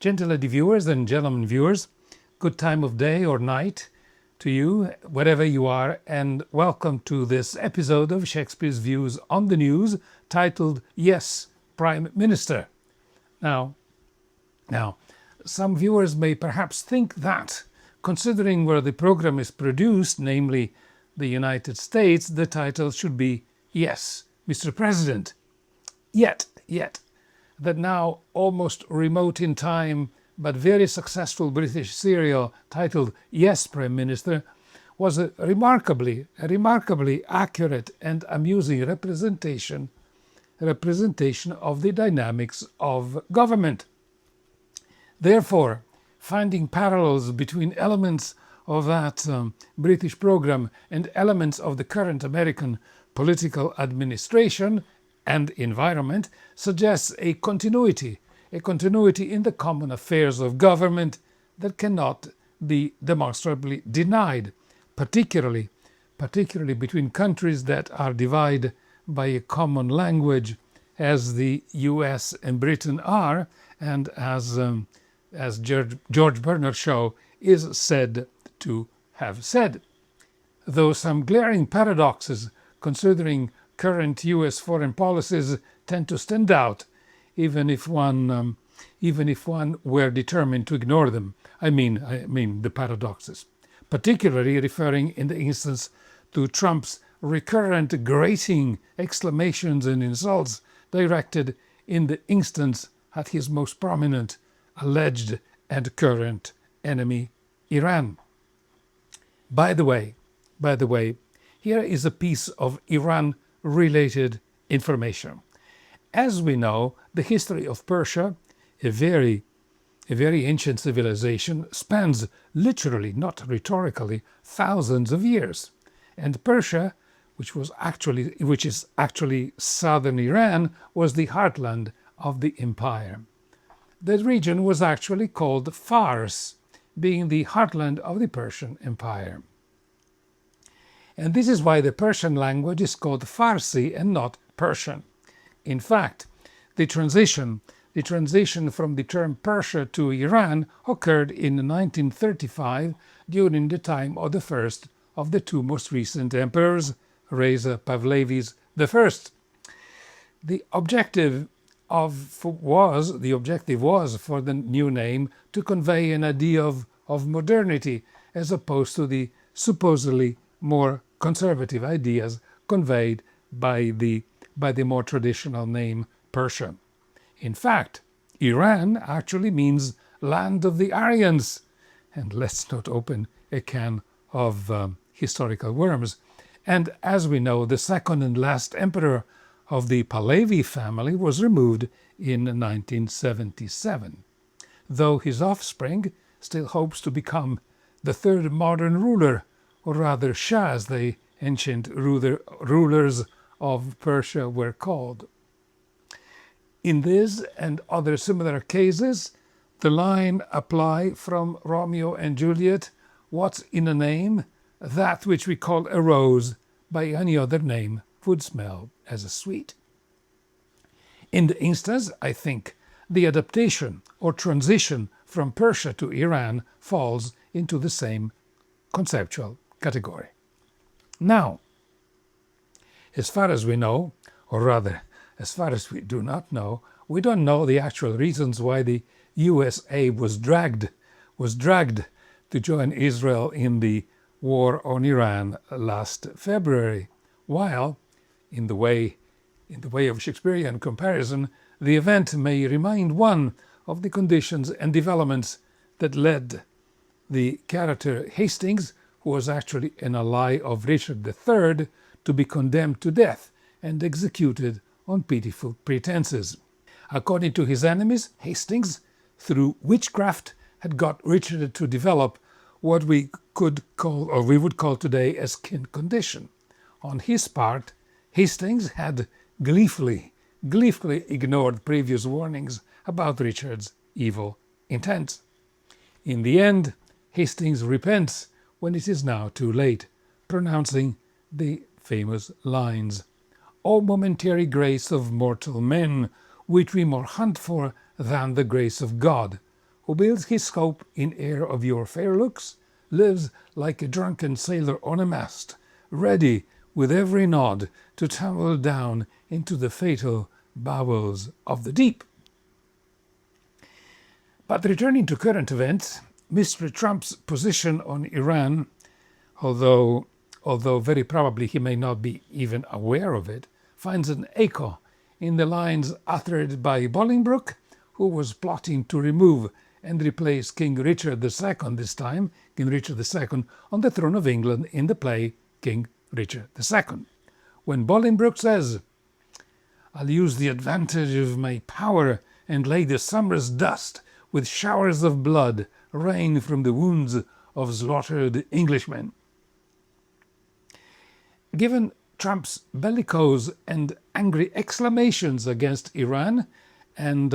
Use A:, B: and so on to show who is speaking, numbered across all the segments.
A: Gentle lady viewers and gentlemen viewers, good time of day or night to you, wherever you are, and welcome to this episode of Shakespeare's Views on the News, titled Yes, Prime Minister. Now, some viewers may perhaps think that, considering where the program is produced, namely the United States, the title should be Yes, Mr. President. Yet, that now almost remote in time but very successful British serial titled Yes, Prime Minister was a remarkably accurate and amusing representation of the dynamics of government. Therefore, finding parallels between elements of that British program and elements of the current American political administration and environment suggests a continuity in the common affairs of government that cannot be demonstrably denied, particularly between countries that are divided by a common language, as the US and Britain are, and as George Bernard Shaw is said to have said. Though some glaring paradoxes considering current US foreign policies tend to stand out, even if one were determined to ignore them. I mean the paradoxes, particularly referring in the instance to Trump's recurrent grating exclamations and insults directed in the instance at his most prominent alleged and current enemy, Iran. By the way, here is a piece of Iran-related information. As we know, the history of Persia, a very ancient civilization, spans literally, not rhetorically, thousands of years. And Persia, which is actually southern Iran, was the heartland of the empire. The region was actually called Fars, being the heartland of the Persian Empire. And this is why the Persian language is called Farsi and not Persian. In fact, the transition from the term Persia to Iran occurred in 1935 during the time of the first of the two most recent emperors, Reza Pahlavi I. The objective was for the new name to convey an idea of modernity as opposed to the supposedly more conservative ideas conveyed by the more traditional name Persia. In fact, Iran actually means land of the Aryans. And let's not open a can of historical worms. And as we know, the second and last emperor of the Pahlavi family was removed in 1977, though his offspring still hopes to become the third modern ruler, or rather Shahs, the ancient rulers of Persia were called. In this and other similar cases, the line apply from Romeo and Juliet, what's in a name, that which we call a rose by any other name would smell as a sweet. In the instance, I think, the adaptation or transition from Persia to Iran falls into the same conceptual category. Now, as far as we know, or rather, as far as we do not know, we don't know the actual reasons why the USA was dragged to join Israel in the war on Iran last February, while, in the way of Shakespearean comparison, the event may remind one of the conditions and developments that led the character Hastings, who was actually an ally of Richard III, to be condemned to death and executed on pitiful pretenses. According to his enemies, Hastings, through witchcraft, had got Richard to develop what we would call today a skin condition. On his part, Hastings had gleefully ignored previous warnings about Richard's evil intent. In the end, Hastings repents when it is now too late, pronouncing the famous lines, "O momentary grace of mortal men, which we more hunt for than the grace of God, who builds his scope in air of your fair looks, lives like a drunken sailor on a mast, ready with every nod to tumble down into the fatal bowels of the deep. But returning to current events, Mr. Trump's position on Iran, although very probably he may not be even aware of it, finds an echo in the lines uttered by Bolingbroke, who was plotting to remove and replace King Richard II this time, King Richard II, on the throne of England in the play King Richard II. When Bolingbroke says, "I'll use the advantage of my power and lay the summer's dust with showers of blood rain from the wounds of slaughtered Englishmen." Given Trump's bellicose and angry exclamations against Iran and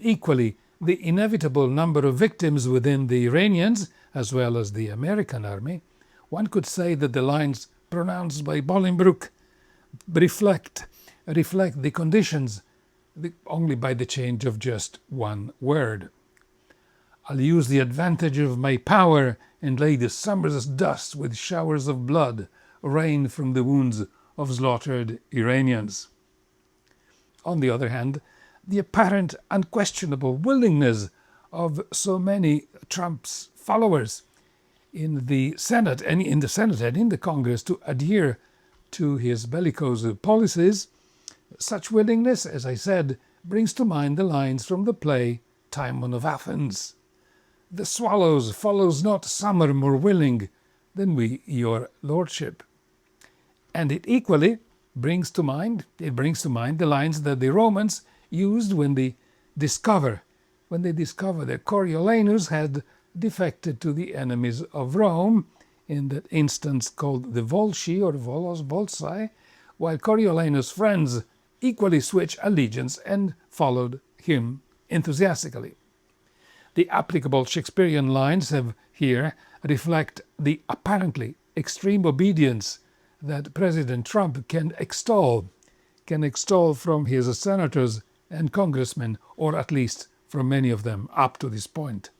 A: equally the inevitable number of victims within the Iranians as well as the American army, one could say that the lines pronounced by Bolingbroke reflect the conditions only by the change of just one word. "I'll use the advantage of my power and lay the summer's dust with showers of blood rain from the wounds of slaughtered Iranians." On the other hand, the apparent unquestionable willingness of so many Trump's followers in the Senate and in the Congress to adhere to his bellicose policies, such willingness, as I said, brings to mind the lines from the play Timon of Athens. "The swallows follows not summer more willing than we your lordship." And it equally brings to mind the lines that the Romans used when they discover that Coriolanus had defected to the enemies of Rome, in that instance called the Volsci or Volos Volsci, while Coriolanus' friends equally switched allegiance and followed him enthusiastically. The applicable Shakespearean lines have here reflect the apparently extreme obedience that President Trump can extol from his senators and congressmen, or at least from many of them up to this point.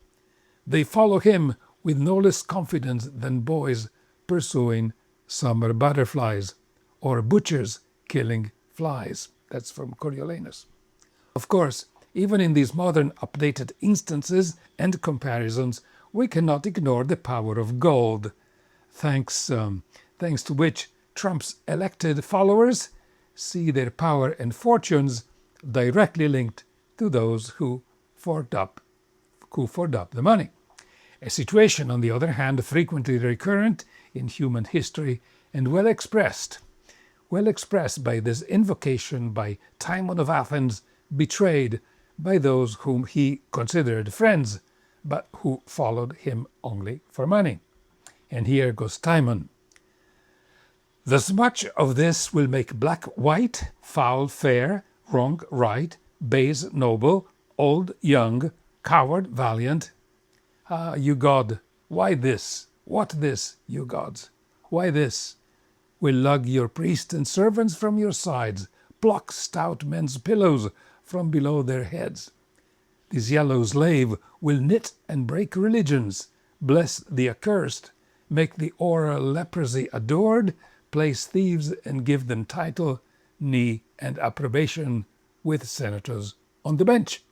A: They follow him with no less confidence than boys pursuing summer butterflies, or butchers killing flies. That's from Coriolanus. Of course, even in these modern updated instances and comparisons, we cannot ignore the power of gold, thanks to which Trump's elected followers see their power and fortunes directly linked to those who forked up the money. A situation, on the other hand, frequently recurrent in human history and well expressed by this invocation by Timon of Athens, betrayed by those whom he considered friends, but who followed him only for money. And here goes Timon. "Thus much of this will make black white, foul fair, wrong right, base noble, old young, coward valiant. Ah, you God, why this? What this, you gods? Why this? Will lug your priests and servants from your sides, pluck stout men's pillows from below their heads. This yellow slave will knit and break religions, bless the accursed, make the oral leprosy adored, place thieves and give them title, knee, and approbation with senators on the bench."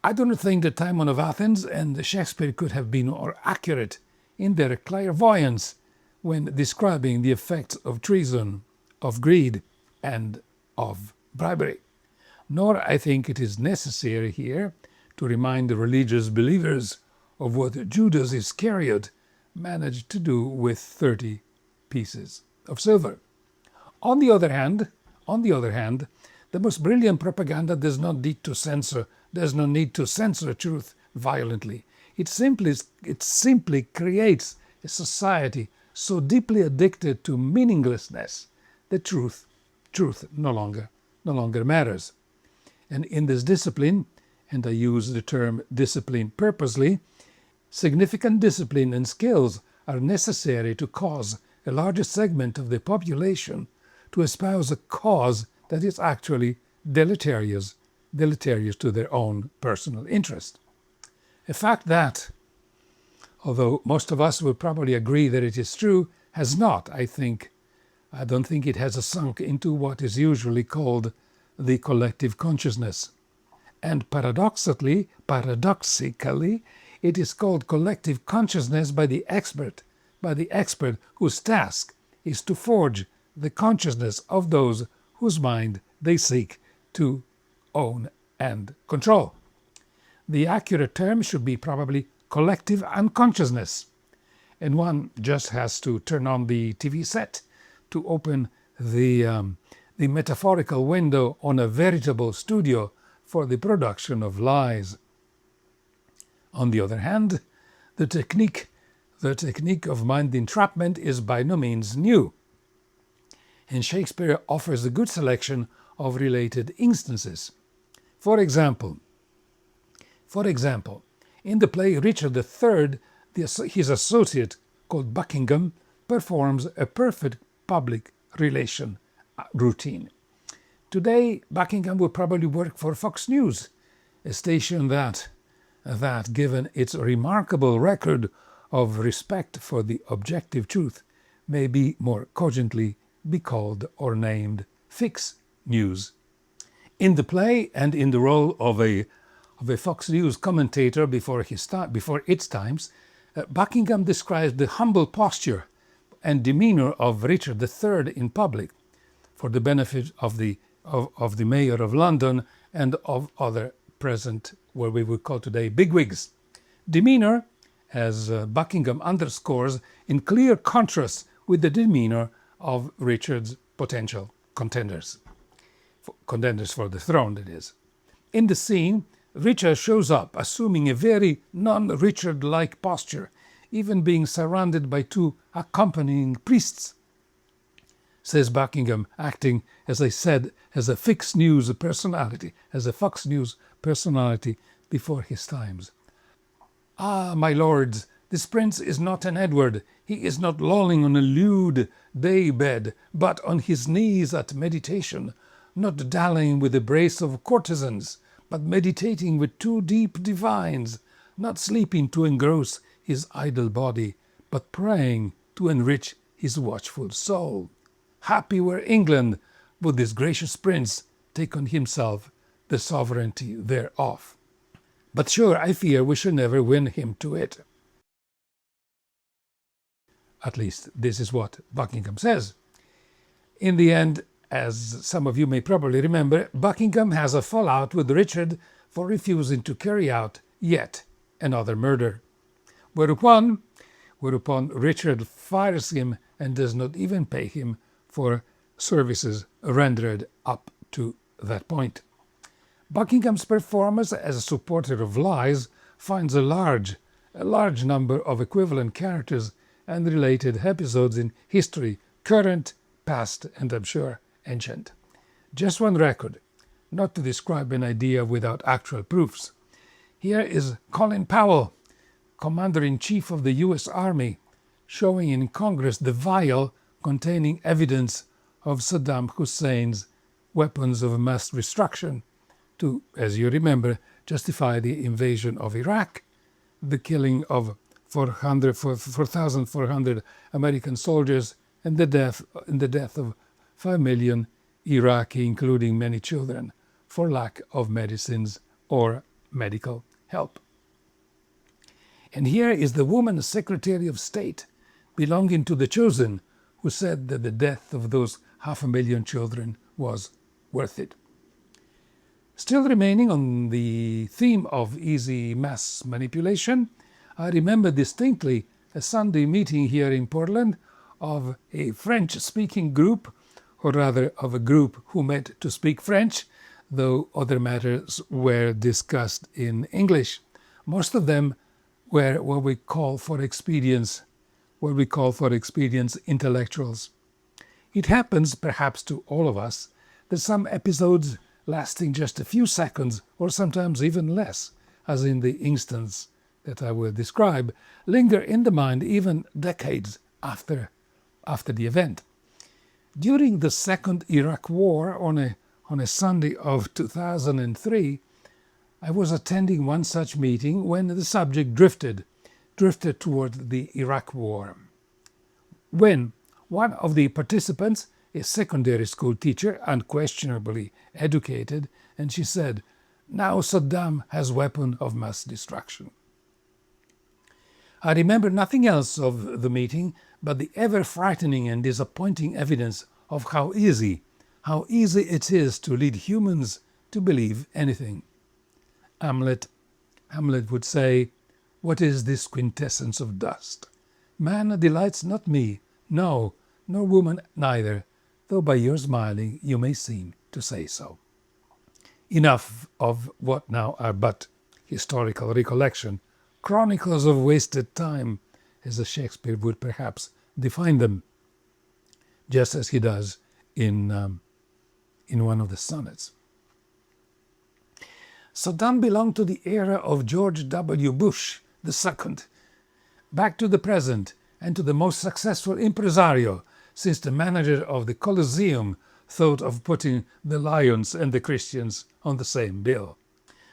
A: I do not think that Timon of Athens and Shakespeare could have been more accurate in their clairvoyance when describing the effects of treason, of greed, and of bribery. Nor I think it is necessary here to remind the religious believers of what Judas Iscariot managed to do with 30 pieces of silver. On the other hand, the most brilliant propaganda does not need to censor truth violently. It simply creates a society so deeply addicted to meaninglessness that truth no longer matters. And in this discipline, and I use the term discipline purposely, significant discipline and skills are necessary to cause a larger segment of the population to espouse a cause that is actually deleterious to their own personal interest. A fact that, although most of us will probably agree that it is true, has not, I don't think it has sunk into what is usually called the collective consciousness. And paradoxically, it is called collective consciousness by the expert whose task is to forge the consciousness of those whose mind they seek to own and control. The accurate term should be probably collective unconsciousness, and one just has to turn on the TV set to open the metaphorical window on a veritable studio for the production of lies. On the other hand, the technique of mind entrapment is by no means new, and Shakespeare offers a good selection of related instances. For example, in the play Richard III, his associate, called Buckingham, performs a perfect public relation routine. Today, Buckingham would probably work for Fox News, a station that, given its remarkable record of respect for the objective truth, may be more cogently be called or named Fix News. In the play and in the role of a Fox News commentator before its times, Buckingham describes the humble posture and demeanor of Richard III in public, for the benefit of the mayor of London and of other present, what we would call today, bigwigs. Demeanor, as Buckingham underscores, in clear contrast with the demeanor of Richard's potential contenders for the throne, that is. In the scene, Richard shows up, assuming a very non-Richard-like posture, even being surrounded by two accompanying priests. Says Buckingham, acting, as I said, as a Fox News personality before his times. Ah, my lords, this prince is not an Edward. He is not lolling on a lewd day bed, but on his knees at meditation, not dallying with a brace of courtesans, but meditating with two deep divines, not sleeping to engross his idle body, but praying to enrich his watchful soul. Happy were England, would this gracious prince take on himself the sovereignty thereof. But sure, I fear we shall never win him to it. At least, this is what Buckingham says. In the end, as some of you may probably remember, Buckingham has a fallout with Richard for refusing to carry out yet another murder. Whereupon Richard fires him and does not even pay him for services rendered up to that point. Buckingham's performance as a supporter of lies finds a large number of equivalent characters and related episodes in history, current, past, and I'm sure ancient. Just one record, not to describe an idea without actual proofs. Here is Colin Powell, Commander-in-Chief of the U.S. Army, showing in Congress the vial containing evidence of Saddam Hussein's weapons of mass destruction to, as you remember, justify the invasion of Iraq, the killing of 4,400 American soldiers, and the death of 5 million Iraqi, including many children, for lack of medicines or medical help. And here is the woman Secretary of State belonging to the Chosen, who said that the death of those 500,000 children was worth it. Still remaining on the theme of easy mass manipulation, I remember distinctly a Sunday meeting here in Portland of a French-speaking group, or rather of a group who met to speak French, though other matters were discussed in English. Most of them were what we call for experience intellectuals. It happens, perhaps to all of us, that some episodes lasting just a few seconds, or sometimes even less, as in the instance that I will describe, linger in the mind even decades after the event. During the Second Iraq War, on a Sunday of 2003, I was attending one such meeting when the subject drifted toward the Iraq War. When one of the participants, a secondary school teacher, unquestionably educated, and she said, "Now Saddam has weapon of mass destruction." I remember nothing else of the meeting but the ever-frightening and disappointing evidence of how easy it is to lead humans to believe anything. Hamlet would say, "What is this quintessence of dust? Man delights not me, no, nor woman neither, though by your smiling you may seem to say so." Enough of what now are but historical recollection, chronicles of wasted time, as Shakespeare would perhaps define them, just as he does in one of the sonnets. Saddam belonged to the era of George W. Bush II. Back to the present, and to the most successful impresario since the manager of the Colosseum thought of putting the lions and the Christians on the same bill.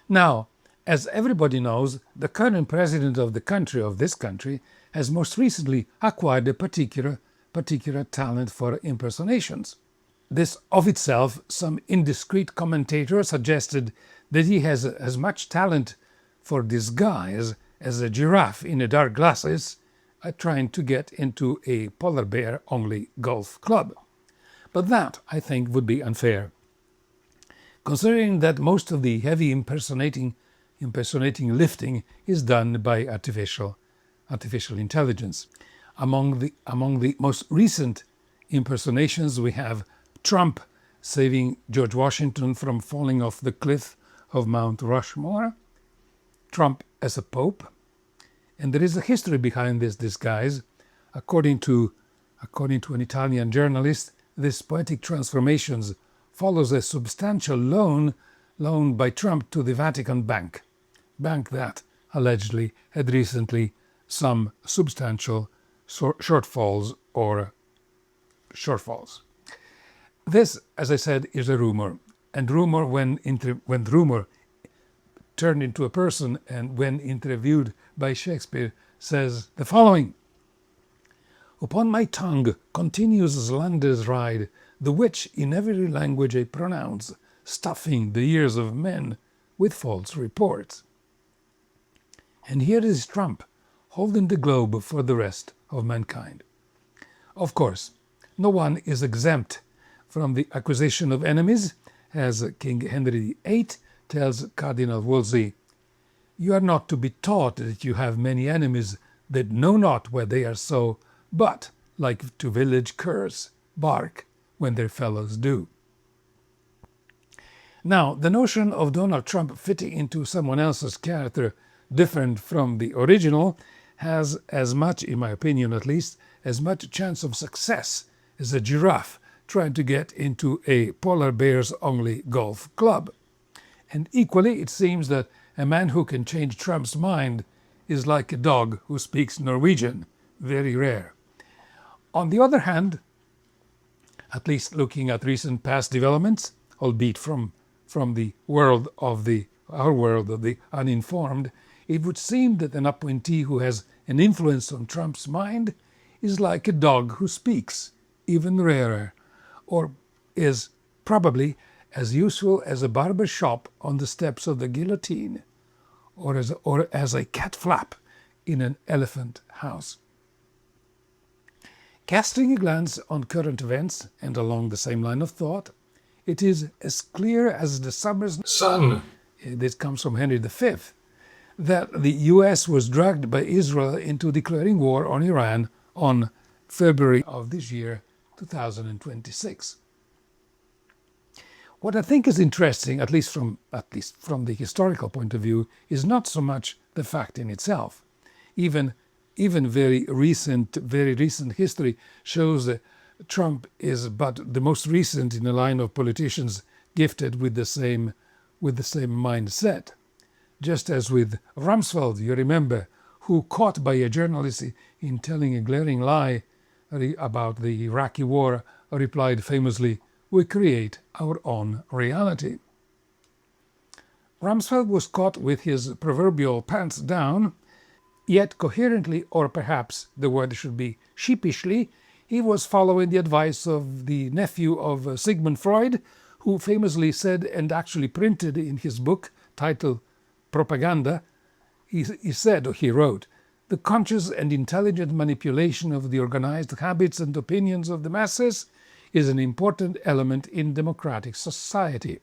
A: Now, as everybody knows, the current president of this country, has most recently acquired a particular talent for impersonations. This of itself, some indiscreet commentator suggested that he has as much talent for disguise as a giraffe in a dark glasses trying to get into a polar bear-only golf club. But that, I think, would be unfair, considering that most of the heavy impersonating lifting is done by artificial intelligence. Among the most recent impersonations, we have Trump saving George Washington from falling off the cliff of Mount Rushmore, Trump as a pope, and there is a history behind this disguise. According to an Italian journalist, this poetic transformations follows a substantial loan by Trump to the Vatican bank that allegedly had recently some substantial shortfalls. This, as I said, is a rumor, and rumor when rumor turned into a person and when interviewed by Shakespeare says the following: "Upon my tongue continues slander's ride, the which in every language I pronounce, stuffing the ears of men with false reports." And here is Trump, holding the globe for the rest of mankind. Of course, no one is exempt from the acquisition of enemies, as King Henry VIII tells Cardinal Wolsey, "You are not to be taught that you have many enemies that know not where they are so, but, like to village curs, bark when their fellows do." Now, the notion of Donald Trump fitting into someone else's character different from the original has as much, in my opinion at least, as much chance of success as a giraffe trying to get into a polar bears-only golf club. And equally, it seems that a man who can change Trump's mind is like a dog who speaks Norwegian, very rare. On the other hand, at least looking at recent past developments, albeit from the world of our world of the uninformed, it would seem that an appointee who has an influence on Trump's mind is like a dog who speaks, even rarer, or is probably as useful as a barber shop on the steps of the guillotine, or as a cat flap in an elephant house. Casting a glance on current events, and along the same line of thought, it is as clear as the summer's sun, this comes from Henry V, that the US was dragged by Israel into declaring war on Iran on February of this year, 2026. What I think is interesting, at least from the historical point of view, is not so much the fact in itself. Even very recent history shows that Trump is but the most recent in a line of politicians gifted with the same mindset. Just as with Rumsfeld, you remember, who, caught by a journalist in telling a glaring lie about the Iraqi war, replied famously, "We create our own reality." Rumsfeld was caught with his proverbial pants down, yet coherently, or perhaps the word should be sheepishly, he was following the advice of the nephew of Sigmund Freud, who famously said and actually printed in his book titled Propaganda, he wrote, "The conscious and intelligent manipulation of the organized habits and opinions of the masses is an important element in democratic society.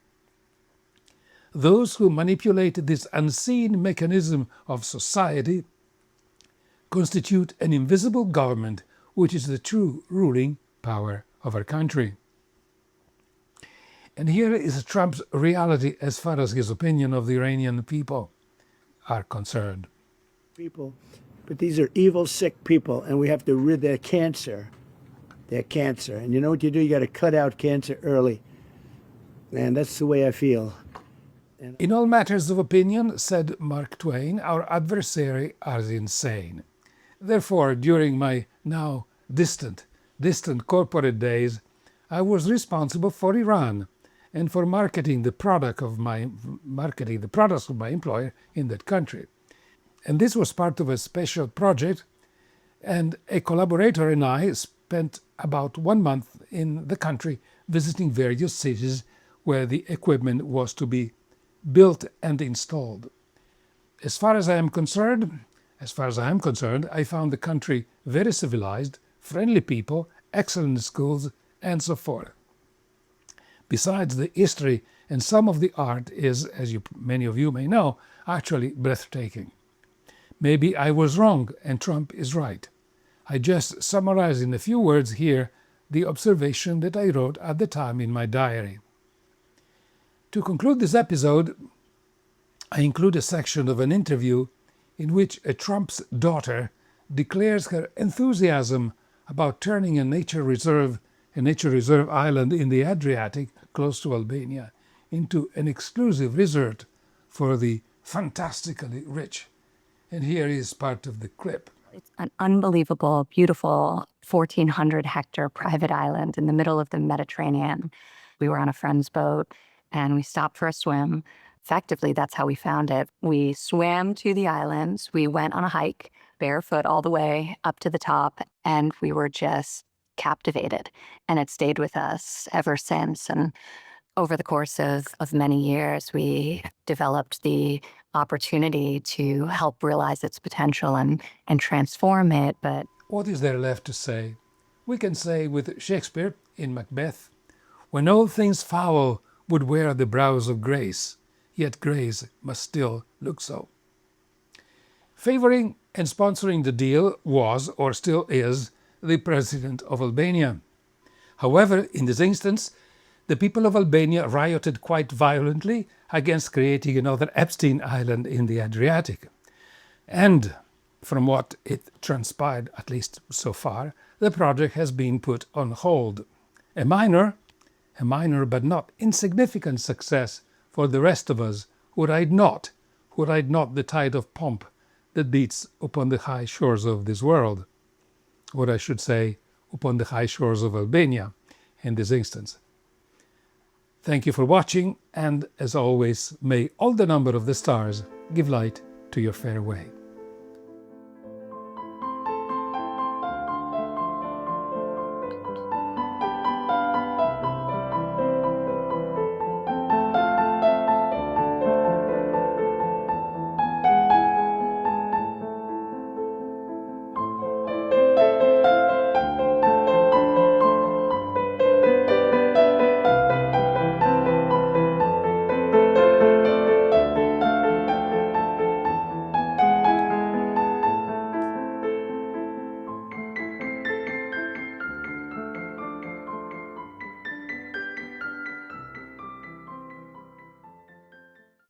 A: Those who manipulate this unseen mechanism of society constitute an invisible government which is the true ruling power of our country." And here is Trump's reality as far as his opinion of the Iranian people are concerned.
B: People, but these are evil, sick people, and we have to rid their cancer. Their cancer. And you know what you do? You got to cut out cancer early. And that's the way I feel.
A: In all matters of opinion, said Mark Twain, our adversary is insane. Therefore, during my now distant corporate days, I was responsible for Iran and for marketing the products of my employer in that country. And this was part of a special project, and a collaborator and I spent about 1 month in the country visiting various cities where the equipment was to be built and installed. As far as I am concerned, I found the country very civilized, friendly people, excellent schools, and so forth. Besides, the history and some of the art is, as many of you may know, actually breathtaking. Maybe I was wrong and Trump is right. I just summarize in a few words here the observation that I wrote at the time in my diary. To conclude this episode, I include a section of an interview in which a Trump's daughter declares her enthusiasm about turning a nature reserve island in the Adriatic, close to Albania, into an exclusive resort for the fantastically rich. And here is part of the clip.
C: It's an unbelievable, beautiful 1,400-hectare private island in the middle of the Mediterranean. We were on a friend's boat and we stopped for a swim. Effectively, that's how we found it. We swam to the islands. We went on a hike, barefoot all the way up to the top, and we were just captivated. And it stayed with us ever since. And over the course of many years, we developed the opportunity to help realize its potential and transform it. But
A: what is there left to say? We can say with Shakespeare in Macbeth, "When all things foul would wear the brows of grace, yet grace must still look so." Favoring and sponsoring the deal was, or still is, the president of Albania. However, in this instance, the people of Albania rioted quite violently against creating another Epstein Island in the Adriatic. And from what it transpired, at least so far, the project has been put on hold. A minor but not insignificant success for the rest of us who ride not the tide of pomp that beats upon the high shores of this world, or I should say, upon the high shores of Albania in this instance. Thank you for watching, and as always, may all the number of the stars give light to your fair way.